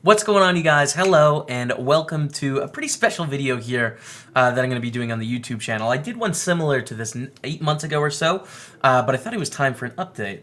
What's going on, you guys? Hello, and welcome to a pretty special video here that I'm going to be doing on the YouTube channel. I did one similar to this 8 months ago or so, but I thought it was time for an update.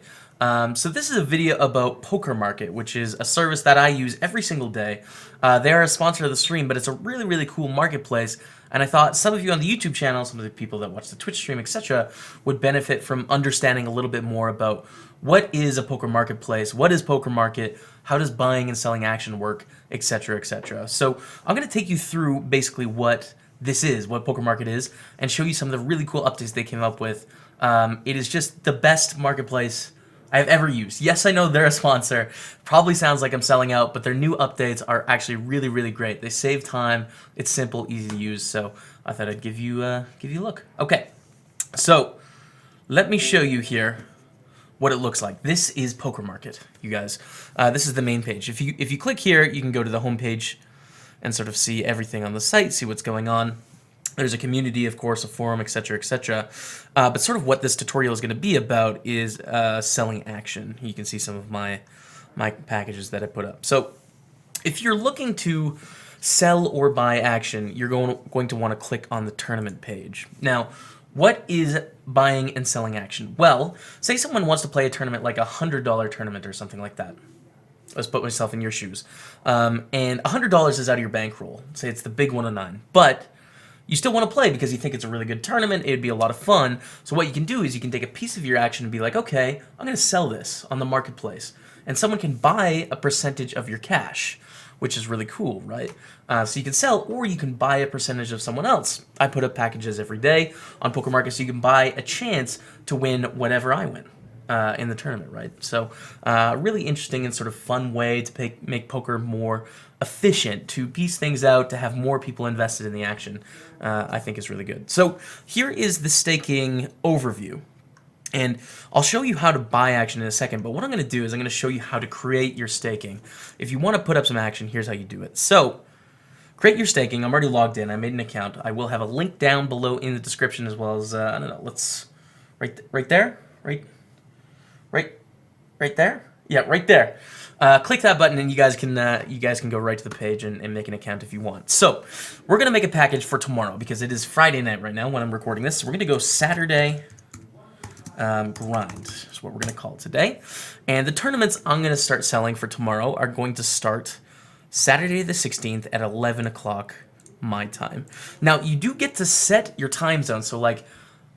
So this is a video about PokerMarket, which is a service that I use every single day. They are a sponsor of the stream, but it's a really, really cool marketplace, and I thought some of you on the YouTube channel, some of the people that watch the Twitch stream, etc., would benefit from understanding a little bit more about what is a poker marketplace, what is PokerMarket, how does buying and selling action work, etc., etc. So I'm going to take you through basically what this is, what PokerMarket is, and show you some of the really cool updates they came up with. It is just the best marketplace I've ever used. Yes, I know they're a sponsor. Probably sounds like I'm selling out, but their new updates are actually really, really great. They save time. It's simple, easy to use. So I thought I'd give you a look. Okay, so let me show you here what it looks like. This is PokerMarket, you guys. This is the main page. If you click here, you can go to the home page and sort of see everything on the site, see what's going on. There's a community, of course, a forum, etc., etc. But sort of what this tutorial is going to be about is selling action. You can see some of my packages that I put up. So if you're looking to sell or buy action, you're going to want to click on the tournament page. Now, what is buying and selling action? Well, say someone wants to play a tournament like a $100 tournament or something like that. Let's put myself in your shoes. And $100 is out of your bankroll. Say it's the big 109. But you still want to play because you think it's a really good tournament, it'd be a lot of fun. So what you can do is you can take a piece of your action and be like, okay, I'm going to sell this on the marketplace. And someone can buy a percentage of your cash, which is really cool, right? So you can sell or you can buy a percentage of someone else. I put up packages every day on PokerMarket so you can buy a chance to win whatever I win in the tournament, right? So really interesting and sort of fun way to make poker more efficient, to piece things out, to have more people invested in the action, I think is really good. So here is the staking overview. And I'll show you how to buy action in a second, but what I'm going to do is I'm going to show you how to create your staking. If you want to put up some action, here's how you do it. So create your staking. I'm already logged in. I made an account. I will have a link down below in the description as well as, I don't know, let's, right there? Right there? Yeah, right there. Click that button and you guys can go right to the page and make an account if you want. So we're going to make a package for tomorrow because it is Friday night right now when I'm recording this. So we're going to go Saturday grind is what we're going to call it today. And the tournaments I'm going to start selling for tomorrow are going to start Saturday the 16th at 11 o'clock my time. Now, you do get to set your time zone. So, like,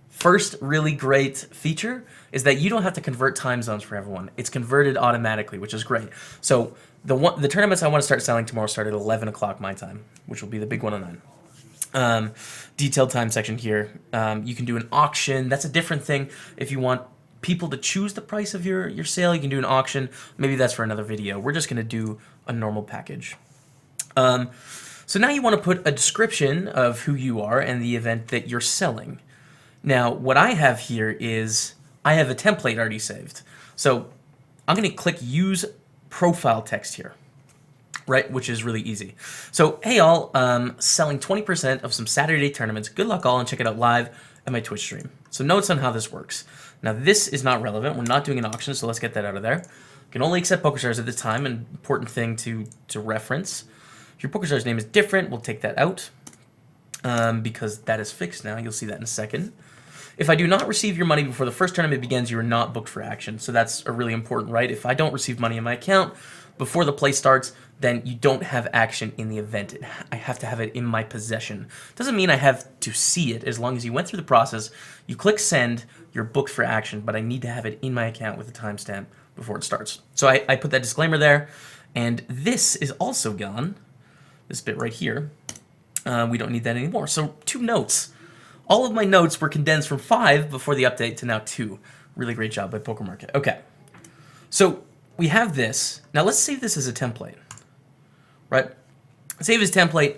first really great feature is that you don't have to convert time zones for everyone. It's converted automatically, which is great. So the tournaments I want to start selling tomorrow start at 11 o'clock my time, which will be the big 109. Detailed time section here. You can do an auction. That's a different thing. If you want people to choose the price of your sale, you can do an auction. Maybe that's for another video. We're just going to do a normal package. So now you want to put a description of who you are and the event that you're selling. Now, what I have here is I have a template already saved. So I'm going to click Use Profile Text here, right, which is really easy. So, hey all, selling 20% of some Saturday tournaments. Good luck all and check it out live at my Twitch stream. So notes on how this works. Now, this is not relevant. We're not doing an auction, so let's get that out of there. You can only accept PokerStars at this time, an important thing to reference. If your PokerStars name is different, we'll take that out because that is fixed now. You'll see that in a second. If I do not receive your money before the first tournament begins, you are not booked for action. So that's a really important right. If I don't receive money in my account before the play starts, then you don't have action in the event. I have to have it in my possession. Doesn't mean I have to see it. As long as you went through the process, you click send, you're booked for action, but I need to have it in my account with a timestamp before it starts. So I put that disclaimer there, and this is also gone. This bit right here, we don't need that anymore. So 2 notes. All of my notes were condensed from 5 before the update to now 2. Really great job by PokerMarket. Okay, so we have this. Now let's save this as a template, right? Save as template,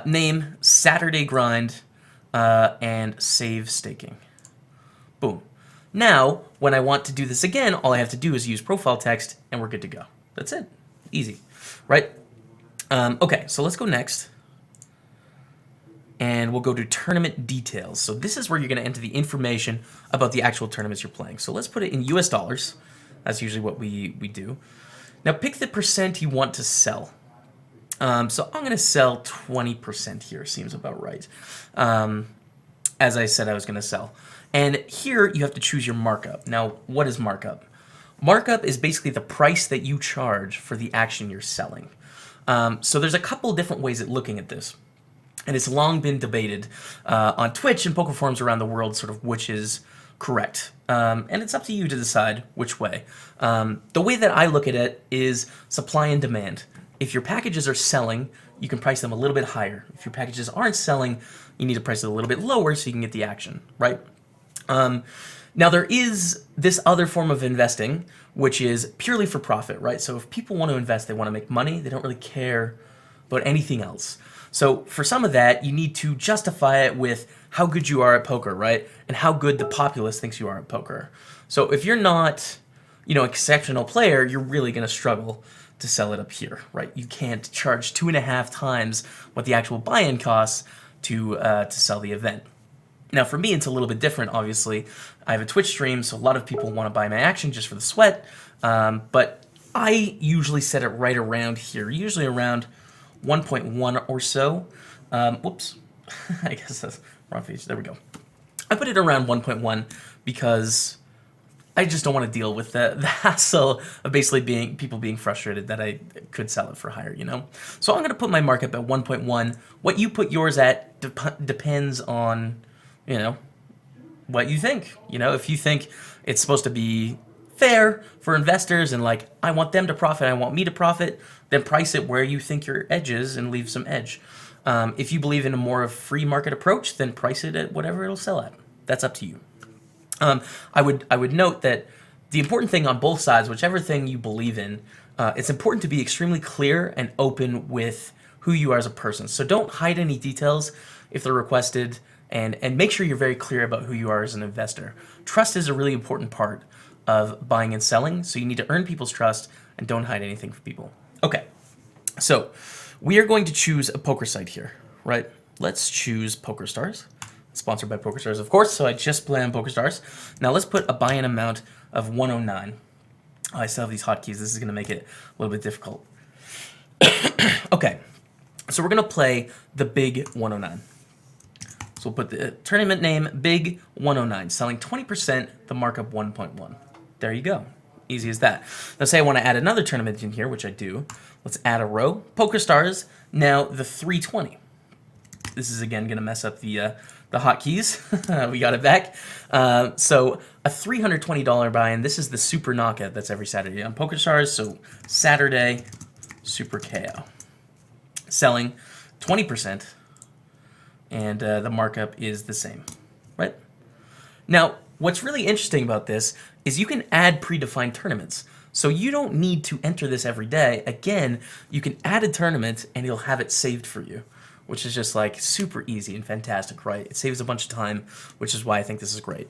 name, Saturday grind, and save staking. Boom. Now, when I want to do this again, all I have to do is use profile text, and we're good to go. That's it. Easy, right? Okay, so let's go next. And we'll go to tournament details. So this is where you're going to enter the information about the actual tournaments you're playing. So let's put it in US dollars. That's usually what we do. Now pick the percent you want to sell. So I'm going to sell 20% here. Seems about right. As I said I was going to sell. And here you have to choose your markup. Now, what is markup? Markup is basically the price that you charge for the action you're selling. So there's a couple different ways at looking at this. And it's long been debated on Twitch and poker forums around the world, sort of which is correct. And it's up to you to decide which way. The way that I look at it is supply and demand. If your packages are selling, you can price them a little bit higher. If your packages aren't selling, you need to price it a little bit lower so you can get the action, right? Now, there is this other form of investing, which is purely for profit, right? So if people want to invest, they want to make money, they don't really care about anything else. So for some of that, you need to justify it with how good you are at poker, right? And how good the populace thinks you are at poker. So if you're not, an exceptional player, you're really going to struggle to sell it up here, right? You can't charge 2.5 times what the actual buy-in costs to sell the event. Now, for me, it's a little bit different, obviously. I have a Twitch stream, so a lot of people want to buy my action just for the sweat. But I usually set it right around here, usually around 1.1 or so. Whoops. I guess that's wrong page. There we go. I put it around 1.1 because I just don't want to deal with the hassle of basically people being frustrated that I could sell it for higher, So I'm going to put my markup at 1.1. What you put yours at depends on, what you think. If you think it's supposed to be fair for investors and I want them to profit, I want me to profit, then price it where you think your edge is and leave some edge. If you believe in a more free market approach, then price it at whatever it'll sell at. That's up to you. I would note that the important thing on both sides, whichever thing you believe in, it's important to be extremely clear and open with who you are as a person. So don't hide any details if they're requested, and make sure you're very clear about who you are as an investor. Trust is a really important part of buying and selling, so you need to earn people's trust and don't hide anything from people. Okay, so we are going to choose a poker site here, right? Let's choose PokerStars. Sponsored by PokerStars, of course, so I just play on PokerStars. Now let's put a buy-in amount of 109. Oh, I still have these hotkeys. This is going to make it a little bit difficult. Okay, so we're going to play the big 109. So we'll put the tournament name, Big 109, selling 20%, the markup 1.1. There you go. Easy as that. Now say I want to add another tournament in here, which I do. Let's add a row. PokerStars, now the 320. This is, again, going to mess up the hotkeys. We got it back. So a $320 buy-in. This is the Super Knockout that's every Saturday on PokerStars. So Saturday, Super KO. Selling 20%. And the markup is the same, right? Now, what's really interesting about this is you can add predefined tournaments. So you don't need to enter this every day. Again, you can add a tournament and you'll have it saved for you, which is just super easy and fantastic, right? It saves a bunch of time, which is why I think this is great.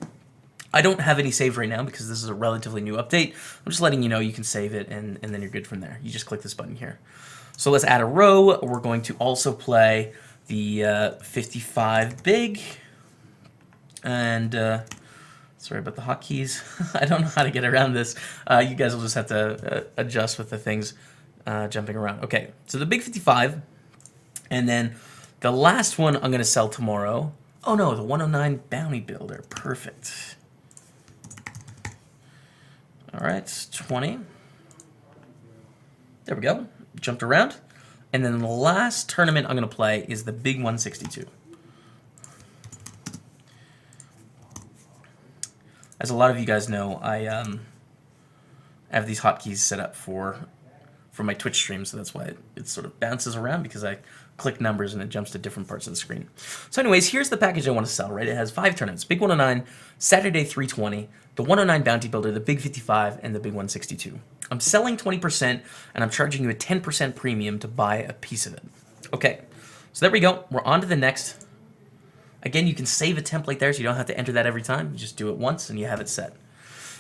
I don't have any saved right now because this is a relatively new update. I'm just letting you know you can save it and then you're good from there. You just click this button here. So let's add a row. We're going to also play the 55 big, and sorry about the hotkeys. I don't know how to get around this. You guys will just have to adjust with the things jumping around. Okay, so the big 55, and then the last one I'm going to sell tomorrow. Oh no, the 109 Bounty Builder. Perfect. All right, 20. There we go. Jumped around. And then the last tournament I'm going to play is the Big 162. As a lot of you guys know, I have these hotkeys set up for my Twitch stream, so that's why it sort of bounces around, because I click numbers and it jumps to different parts of the screen. So anyways, here's the package I want to sell, right? It has 5 tournaments: Big 109, Saturday 320, the 109 Bounty Builder, the Big 55, and the Big 162. I'm selling 20%, and I'm charging you a 10% premium to buy a piece of it. Okay, so there we go. We're on to the next. Again, you can save a template there, so you don't have to enter that every time. You just do it once, and you have it set.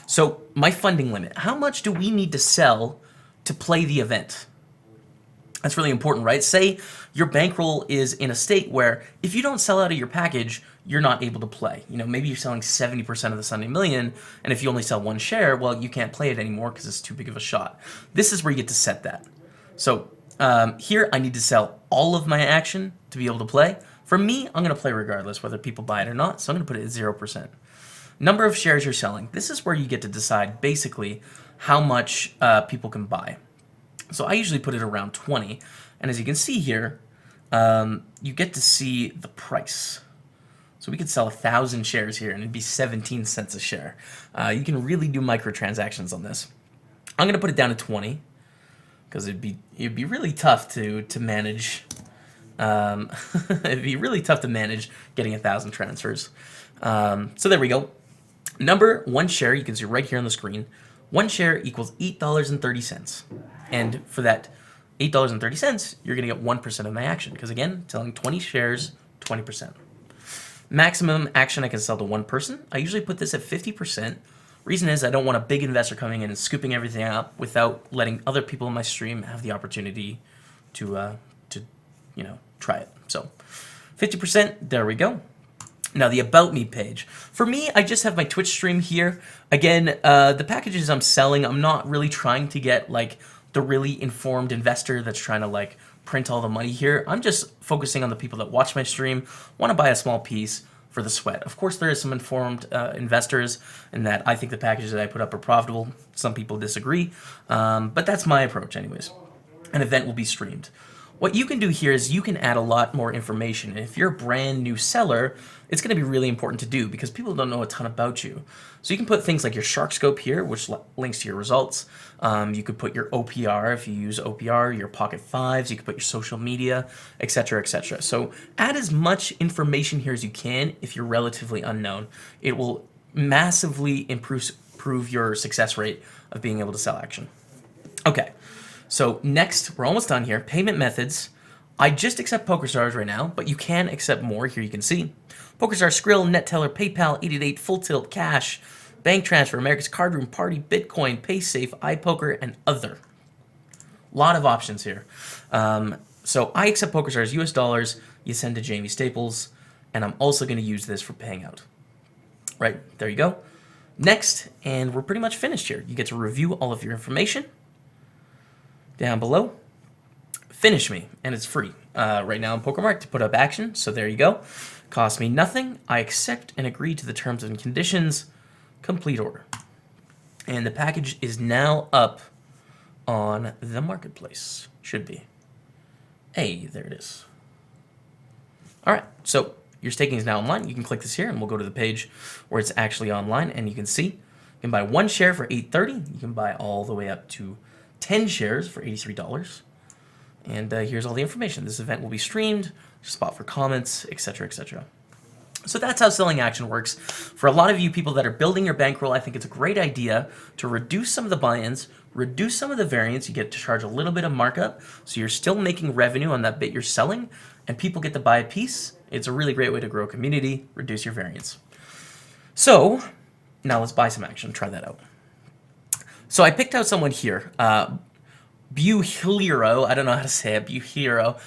So my funding limit. How much do we need to sell to play the event? That's really important, right? Say your bankroll is in a state where if you don't sell out of your package, you're not able to play. Maybe you're selling 70% of the Sunday Million, and if you only sell 1 share, well, you can't play it anymore because it's too big of a shot. This is where you get to set that. So Here, I need to sell all of my action to be able to play. For me, I'm going to play regardless, whether people buy it or not, so I'm going to put it at 0%. Number of shares you're selling. This is where you get to decide, basically, how much people can buy. So I usually put it around 20, and as you can see here, you get to see the price. So we could sell 1,000 shares here, and it'd be 17 cents a share. You can really do microtransactions on this. I'm going to put it down to 20, because it'd be really tough to manage. It'd be really tough to manage getting 1,000 transfers. So there we go. Number, 1 share, you can see right here on the screen. 1 share equals $8.30. And for that $8.30, you're going to get 1% of my action. Because again, selling 20 shares, 20%. Maximum action I can sell to one person. I usually put this at 50%. Reason is I don't want a big investor coming in and scooping everything up without letting other people in my stream have the opportunity to try it. So 50%, there we go. Now the About Me page. For me, I just have my Twitch stream here. Again, the packages I'm selling, I'm not really trying to get like the really informed investor that's trying to like print all the money here. I'm just focusing on the people that watch my stream, want to buy a small piece for the sweat. Of course, there is some informed investors in that I think the packages that I put up are profitable. Some people disagree, but that's my approach anyways. An event will be streamed. What you can do here is you can add a lot more information. And if you're a brand new seller, it's going to be really important to do because people don't know a ton about you. So you can put things like your shark scope here, which links to your results. You could put your OPR if you use OPR, your pocket fives. You could put your social media, etc., etc. So add as much information here as you can if you're relatively unknown. It will massively improve your success rate of being able to sell action. Okay. So next, we're almost done here. Payment methods. I just accept PokerStars right now, but you can accept more. Here you can see. PokerStars, Skrill, NetTeller, PayPal, 888, Full Tilt, Cash, Bank Transfer, America's Card Room, Party, Bitcoin, PaySafe, iPoker, and other. A lot of options here. So I accept PokerStars US dollars. You send to Jaime Staples, and I'm also going to use this for paying out. Right, there you go. Next, and we're pretty much finished here. You get to review all of your information. Down below, finish me, and it's free. Right now on PokerMarket to put up action, so there you go. Cost me nothing. I accept and agree to the terms and conditions. Complete order. And the package is now up on the marketplace. Should be. Hey, there it is. All right, so your staking is now online. You can click this here, and we'll go to the page where it's actually online, and you can see you can buy 1 share for $8.30. You can buy all the way up to 10 shares for $83. And here's all the information. This event will be streamed, spot for comments, etc., etc. So that's how selling action works. For a lot of you people that are building your bankroll, I think it's a great idea to reduce some of the buy-ins, reduce some of the variance. You get to charge a little bit of markup, so you're still making revenue on that bit you're selling, and people get to buy a piece. It's a really great way to grow a community, reduce your variance. So now let's buy some action. Try that out. So I picked out someone here, Buhiro. I don't know how to say it, Buhiro.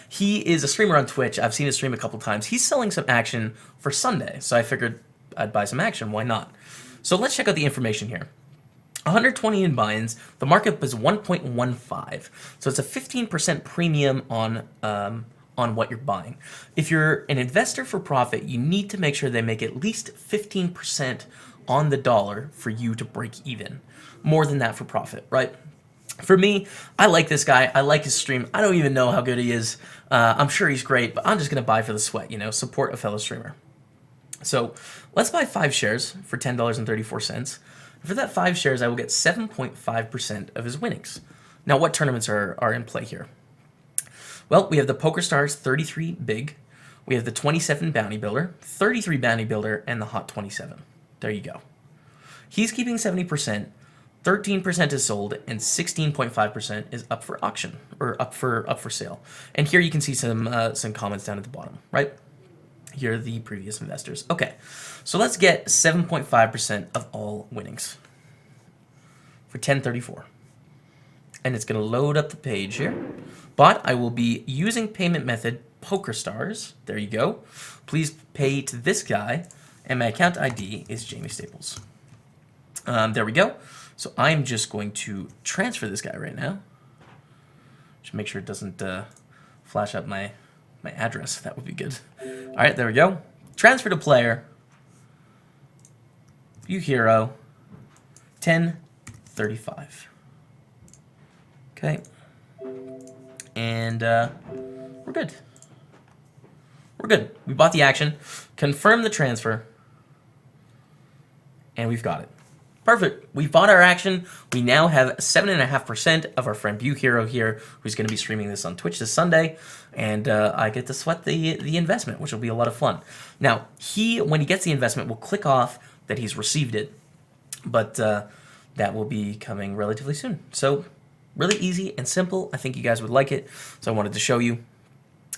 He is a streamer on Twitch. I've seen his stream a couple times. He's selling some action for Sunday, so I figured I'd buy some action. Why not? So let's check out the information here. 120 in buy-ins. The markup is 1.15, so it's a 15% premium on what you're buying. If you're an investor for profit, you need to make sure they make at least 15% on the dollar for you to break even. More than that for profit, right? For me, I like this guy. I like his stream. I don't even know how good he is. I'm sure he's great, but I'm just going to buy for the sweat, support a fellow streamer. So let's buy 5 shares for $10.34. For that 5 shares, I will get 7.5% of his winnings. Now, what tournaments are in play here? Well, we have the PokerStars 33 Big. We have the 27 Bounty Builder, 33 Bounty Builder, and the Hot 27. There you go. He's keeping 70%. 13% is sold, and 16.5% is up for auction or up for sale. And here you can see some comments down at the bottom, right? Here are the previous investors. Okay, so let's get 7.5% of all winnings for 1034, and it's going to load up the page here. But I will be using payment method PokerStars. There you go. Please pay to this guy, and my account ID is Jaime Staples. There we go. So I'm just going to transfer this guy right now. Should make sure it doesn't flash up my address. That would be good. All right, there we go. Transfer to player. View hero. 1035. Okay. And we're good. We're good. We bought the action. Confirm the transfer. And we've got it. Perfect. We bought our action. We now have 7.5% of our friend View Hero here, who's going to be streaming this on Twitch this Sunday, and I get to sweat the investment, which will be a lot of fun. Now, when he gets the investment, will click off that he's received it, but that will be coming relatively soon. So, really easy and simple. I think you guys would like it, so I wanted to show you.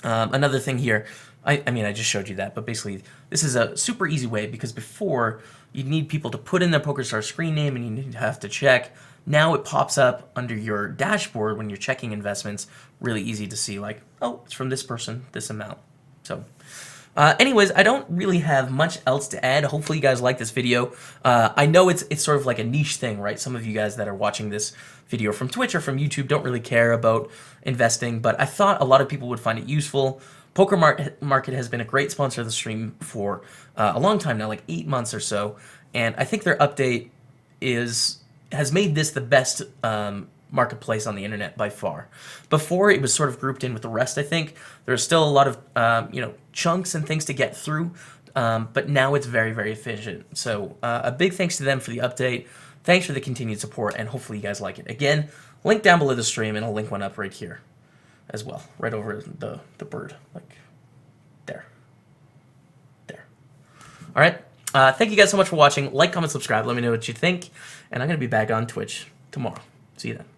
Another thing here, I mean, I just showed you that, but basically, this is a super easy way, because before, you'd need people to put in their PokerStars screen name, and you'd have to check. Now it pops up under your dashboard when you're checking investments. Really easy to see, like, oh, it's from this person, this amount. So, anyways, I don't really have much else to add. Hopefully you guys like this video. I know it's sort of like a niche thing, right? Some of you guys that are watching this video from Twitch or from YouTube don't really care about investing, but I thought a lot of people would find it useful. PokerMarket has been a great sponsor of the stream for a long time now, like 8 months or so, and I think their update has made this the best marketplace on the internet by far. Before, it was sort of grouped in with the rest, I think. There's still a lot of chunks and things to get through, but now it's very, very efficient. So a big thanks to them for the update. Thanks for the continued support, and hopefully you guys like it. Again, link down below the stream, and I'll link one up right here as well, right over the bird, like there. All right, thank you guys so much for watching. Like, comment, subscribe, let me know what you think, and I'm going to be back on Twitch tomorrow. See you then.